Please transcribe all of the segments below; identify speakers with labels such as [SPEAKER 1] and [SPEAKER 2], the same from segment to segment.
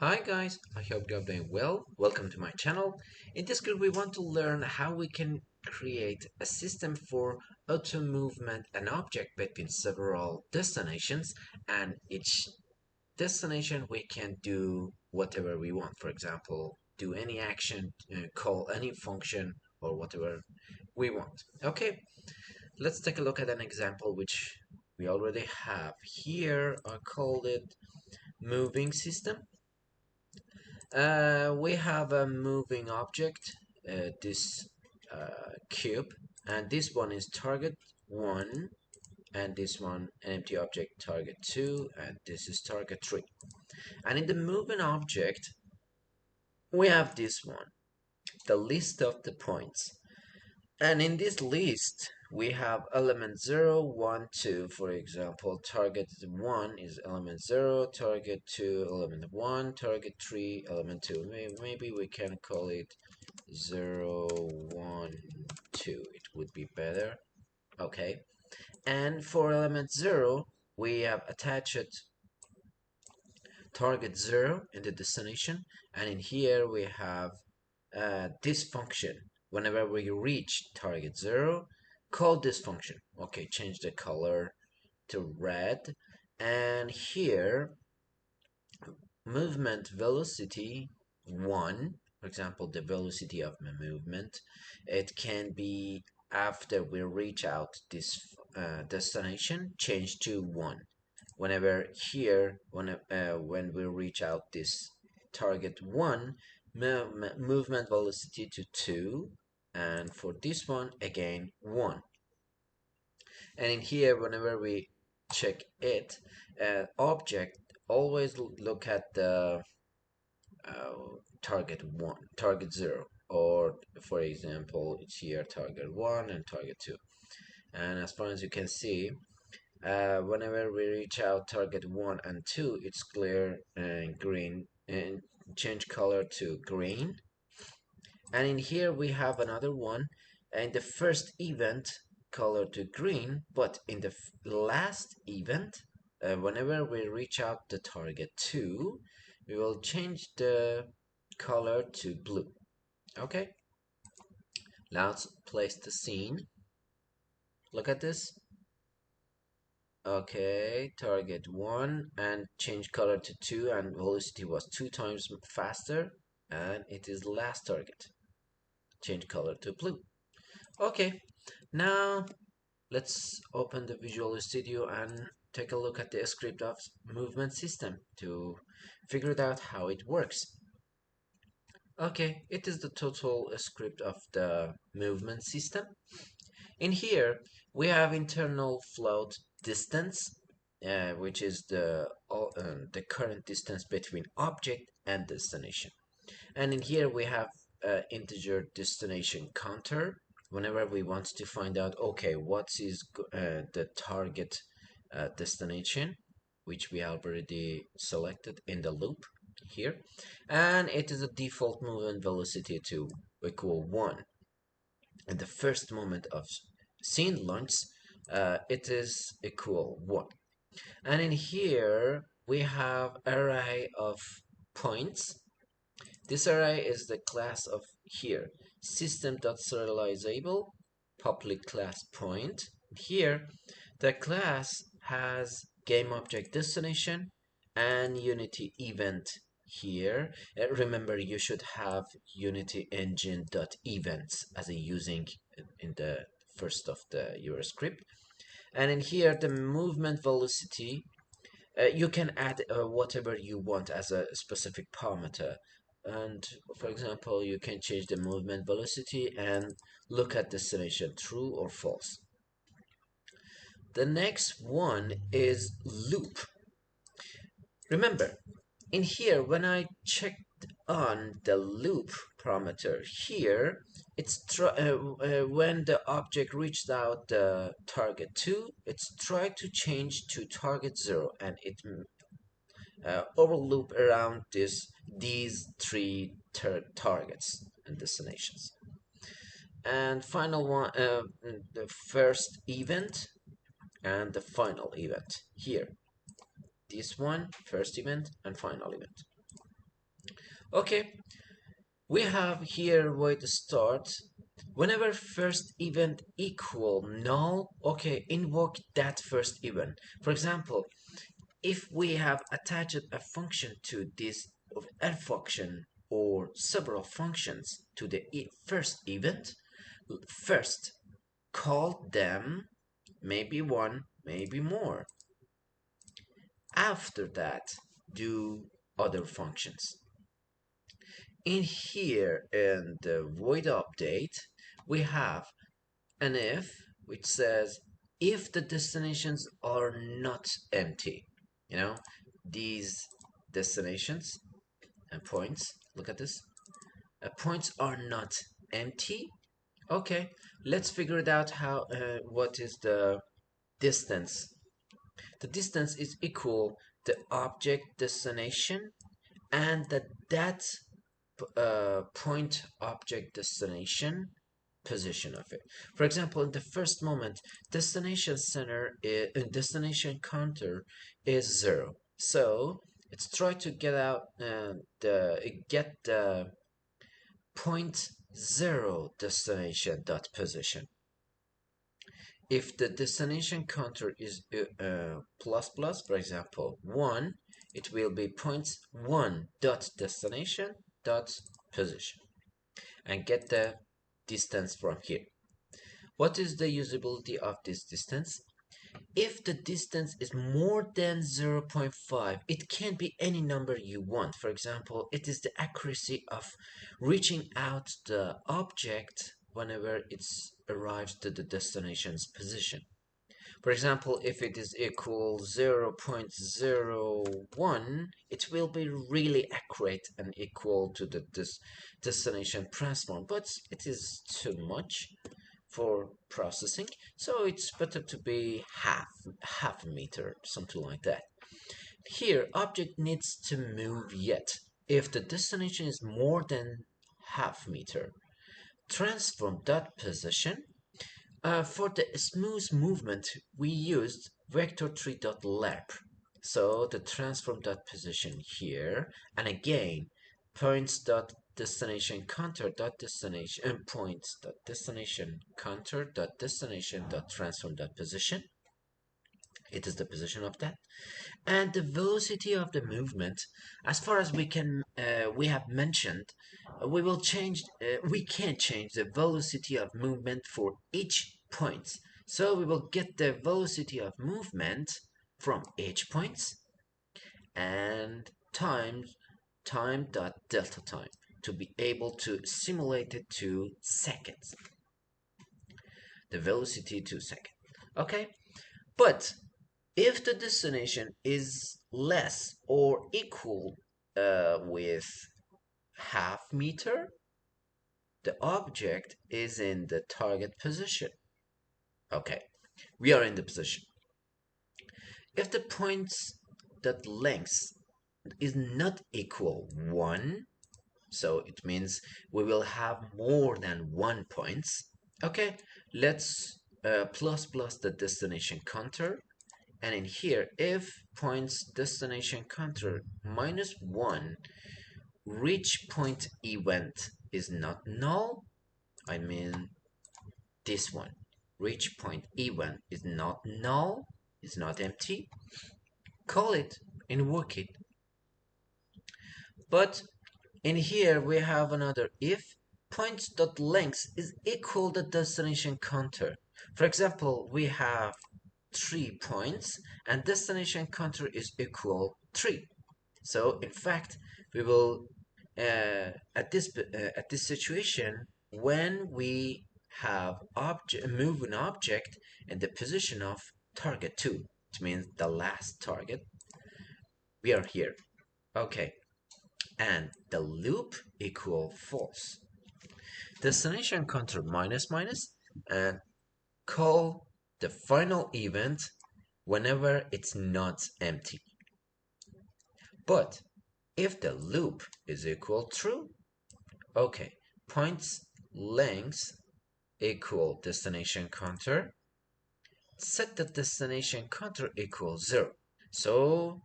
[SPEAKER 1] Hi guys, I hope you're doing well. Welcome to my channel. In this group we want to learn how we can create a system for auto movement an object between several destinations, and each destination we can do whatever we want. For example, do any action, call any function or whatever we want. Okay, let's take a look at an example which we already have here. I called it moving system. We have a moving object, this cube, and this one is target 1, and this one an empty object target 2, and this is target 3. And in the moving object, we have this one, the list of the points. And in this list, we have element 0, 1, 2. For example, target 1 is element 0, target 2, element 1, target 3, element 2. Maybe we can call it 0, 1, 2. It would be better. Okay. And for element 0, we have attached target 0 in the destination. And in here, we have this function. Whenever we reach target 0, call this function. Okay, change the color to red. And here, movement velocity 1, for example, the velocity of the movement, it can be after we reach out this destination, change to 1. Whenever here, when we reach out this target 1, movement velocity to 2, and for this one again 1. And in here, whenever we check it, object, always look at the target 1, target 0, or for example, it's here target 1 and target 2. And as far as you can see, whenever we reach out target 1 and 2, it's clear and green, and change color to green. And in here we have another one, in the first event color to green, but in the last event, whenever we reach out the target 2, we will change the color to blue. Okay, let's place the scene. Look at this. Okay, target 1 and change color to 2, and velocity was 2 times faster, and it is last target. Change color to blue. Okay, now let's open the Visual Studio and take a look at the script of movement system to figure it out how it works. Okay, it is the total script of the movement system. In here, we have internal float distance, which is the current distance between object and destination. And in here, we have integer destination counter. Whenever we want to find out, okay, what is the target destination, which we have already selected in the loop here, and it is a default movement velocity to equal 1. And the first moment of scene launch, it is equal 1. And in here we have array of points. This array is the class of here system.serializable public class point. Here the class has game object destination and unity event here. Remember, you should have unity engine.events as a using in the first of your script. And in here the movement velocity, you can add whatever you want as a specific parameter. And for example, you can change the movement velocity and look at destination, true or false. The next one is loop. Remember, in here, when I checked on the loop parameter here, it's when the object reached out the target 2, it's tried to change to target 0, and it overloop around these three targets and destinations. And final one, the first event and the final event here. This one, first event and final event. Okay, we have here way to start. Whenever first event equal null, okay, invoke that first event. For example, if we have attached a function to this of a function or several functions to the first event, first call them maybe one, maybe more. After that, do other functions. In here in the void update, we have an if which says if the destinations are not empty, you know, these destinations and points, look at this, points are not empty. Okay, let's figure it out how, what is the distance. The distance is equal the object destination and that point object destination position of it. For example, in the first moment, destination center destination counter is 0. So let's try to get out get the point 0 destination dot position. If the destination counter is plus plus, for example 1, it will be points 1 dot destination dot position and get the distance from here. What is the usability of this distance? If the distance is more than 0.5, it can be any number you want. For example, it is the accuracy of reaching out the object whenever it arrives to the destination's position. For example, if it is equal 0.01, it will be really accurate and equal to the destination transform, but it is too much for processing, so it's better to be half a meter, something like that. Here, object needs to move yet. If the destination is more than half meter, transform dot position. For the smooth movement, we used vector3.lap. So the transform dot position here, and again, points dot destination counter dot destination and points dot destination counter dot destination dot transform dot position. It is the position of that, and the velocity of the movement. As far as we have mentioned, we can change the velocity of movement for each point. So we will get the velocity of movement from each points and time dot delta time to be able to simulate it to seconds, the velocity to second. Okay, but if the destination is less or equal with half meter, the object is in the target position. Okay, we are in the position. If the points that length is not equal 1, so it means we will have more than 1 points. Okay, let's plus plus the destination counter, and in here if points destination counter -1 reach point event is not null, I mean this one, reach point event is not null, is not empty, call it, invoke it. But in here we have another if points.length is equal to destination counter. For example, we have 3 points and destination counter is equal 3. So in fact, we will at this situation, when we have move an object in the position of target 2, it means the last target, we are here. Okay, and the loop equal false. Destination counter minus minus and call the final event whenever it's not empty. But if the loop is equal true, okay, points length equal destination counter, set the destination counter equals 0. So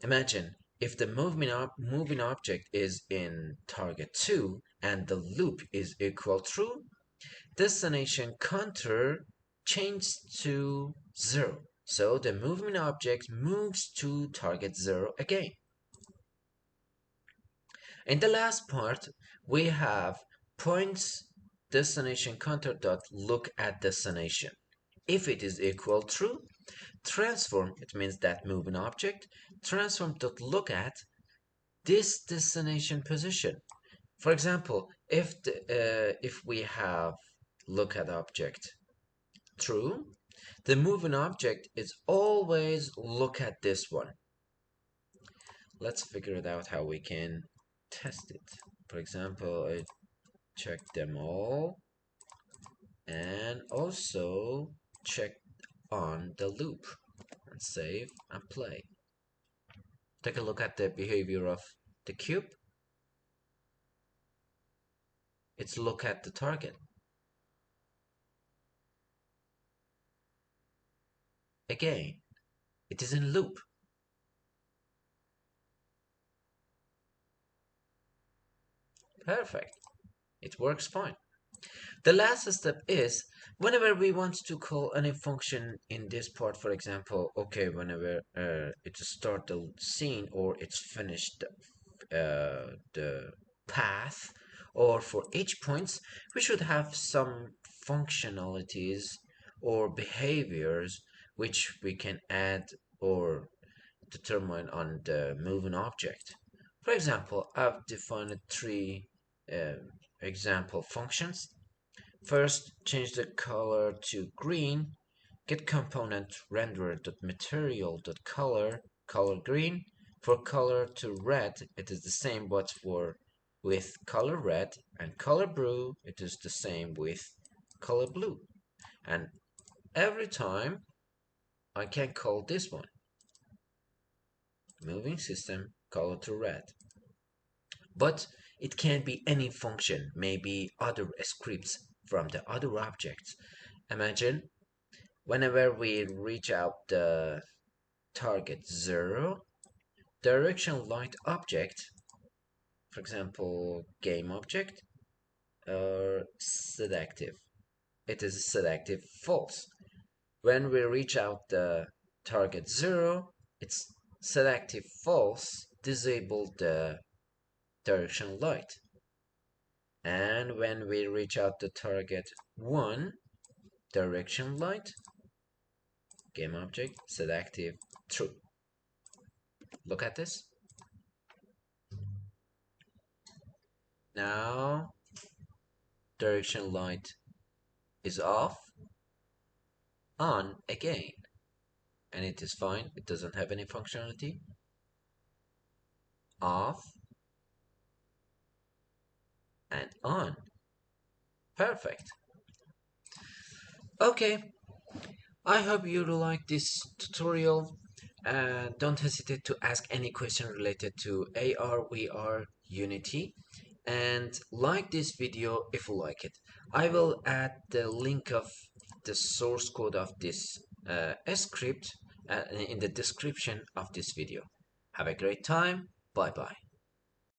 [SPEAKER 1] imagine if the moving object is in target 2 and the loop is equal true, destination counter changes to 0. So the moving object moves to target 0 again. In the last part, we have points destination counter dot look at destination. If it is equal true, transform, it means that moving object, transform dot look at this destination position. For example, if we have look at object true, the moving object is always look at this one. Let's figure it out how we can test it. For example, I check them all and also check on the loop and save and play. Take a look at the behavior of the cube. It's look at the target. Again, it is in loop. Perfect. It works fine. The last step is whenever we want to call any function in this part, for example, okay, whenever it's start the scene or it's finished the path, or for each points, we should have some functionalities or behaviors which we can add or determine on the moving object. For example, I've defined three example functions. First, change the color to green. Get component render.material.color color green. For color to red, it is the same, but for with color red, and color blue, it is the same with color blue. And every time I can call this one moving system color to red. But it can be any function, maybe other scripts from the other objects. Imagine whenever we reach out the target 0, direction light object, for example, game object, or selective. It is selective false. When we reach out the target 0, it's selective false, disable the direction light. And when we reach out the target 1, direction light, game object, selective true. Look at this. Now direction light is off, on again, and it is fine. It doesn't have any functionality. Off and on. Perfect. Okay, I hope you like this tutorial. Don't hesitate to ask any question related to AR, VR, Unity, and like this video if you like it. I will add the link of the source code of this script in the description of this video. Have a great time. Bye bye.